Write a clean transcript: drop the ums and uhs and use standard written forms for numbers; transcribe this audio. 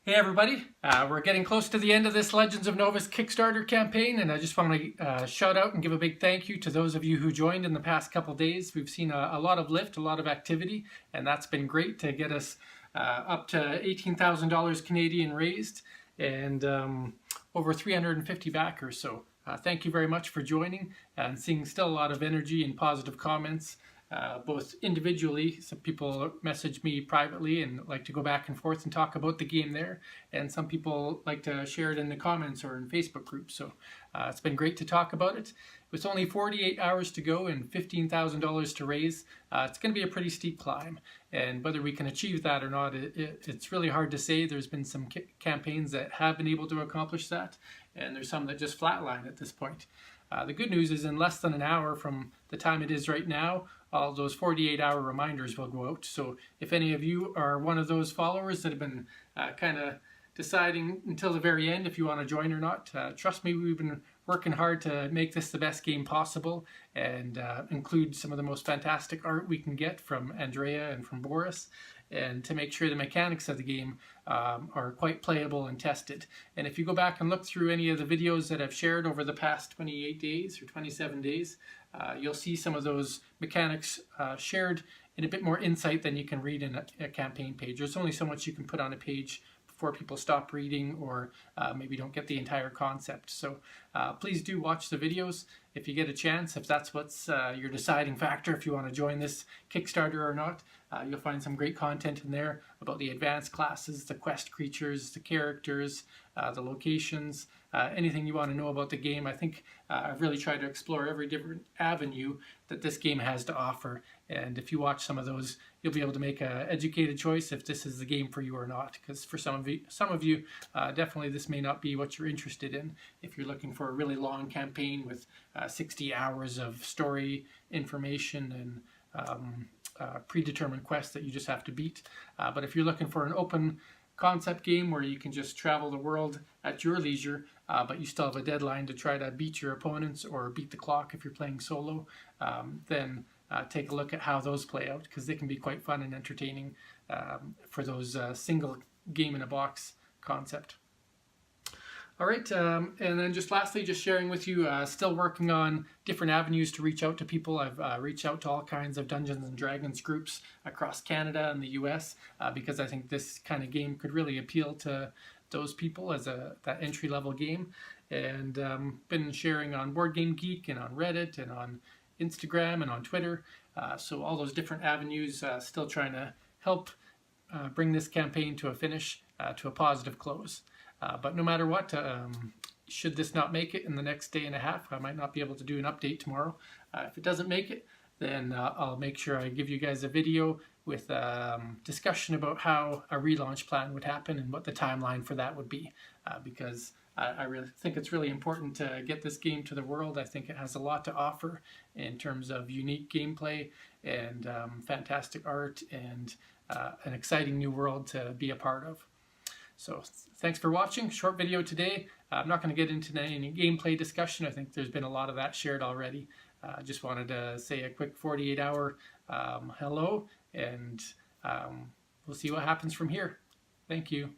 Hey everybody, we're getting close to the end of this Legends of Novus Kickstarter campaign, and I just want to shout out and give a big thank you to those of you who joined in the past couple days. We've seen a lot of lift, a lot of activity, and that's been great to get us up to $18,000 Canadian raised and over 350 backers. So thank you very much for joining and seeing still a lot of energy and positive comments. Both individually, some people message me privately and like to go back and forth and talk about the game there, and some people like to share it in the comments or in Facebook groups. So it's been great to talk about it. With only 48 hours to go and $15,000 to raise, it's going to be a pretty steep climb, and whether we can achieve that or not, it's really hard to say. There's been some campaigns that have been able to accomplish that, and there's some that just flatline at this point. The good news is in less than an hour from the time it is right now, all those 48-hour reminders will go out. So if any of you are one of those followers that have been kind of deciding until the very end if you want to join or not, trust me, we've been working hard to make this the best game possible and include some of the most fantastic art we can get from Andrea and from Boris, and to make sure the mechanics of the game are quite playable and tested. And if you go back and look through any of the videos that I've shared over the past 28 days or 27 days, you'll see some of those mechanics shared in a bit more insight than you can read in a campaign page. There's only so much you can put on a page before people stop reading or maybe don't get the entire concept. So please do watch the videos if you get a chance. If that's what's your deciding factor, if you want to join this Kickstarter or not, you'll find some great content in there about the advanced classes, the quest creatures, the characters, the locations, anything you want to know about the game. I think I've really tried to explore every different avenue that this game has to offer, and if you watch some of those, you'll be able to make an educated choice if this is the game for you or not, because for some of you, definitely this may not be what you're interested in. If you're looking for a really long campaign with 60 hours of story information and predetermined quests that you just have to beat. But if you're looking for an open concept game where you can just travel the world at your leisure, but you still have a deadline to try to beat your opponents or beat the clock if you're playing solo, then take a look at how those play out, because they can be quite fun and entertaining for those single game in a box concept. All right, and then just lastly, just sharing with you, still working on different avenues to reach out to people. I've reached out to all kinds of Dungeons and Dragons groups across Canada and the US because I think this kind of game could really appeal to those people as that entry-level game. And been sharing on Board Game Geek and on Reddit and on Instagram and on Twitter. So all those different avenues, still trying to help bring this campaign to a finish, to a positive close. But no matter what, should this not make it in the next day and a half, I might not be able to do an update tomorrow. If it doesn't make it, then I'll make sure I give you guys a video with discussion about how a relaunch plan would happen and what the timeline for that would be, because I really think it's really important to get this game to the world. I think it has a lot to offer in terms of unique gameplay and fantastic art and an exciting new world to be a part of. So thanks for watching. Short video today. I'm not going to get into any gameplay discussion. I think there's been a lot of that shared already. Just wanted to say a quick 48-hour hello, and we'll see what happens from here. Thank you.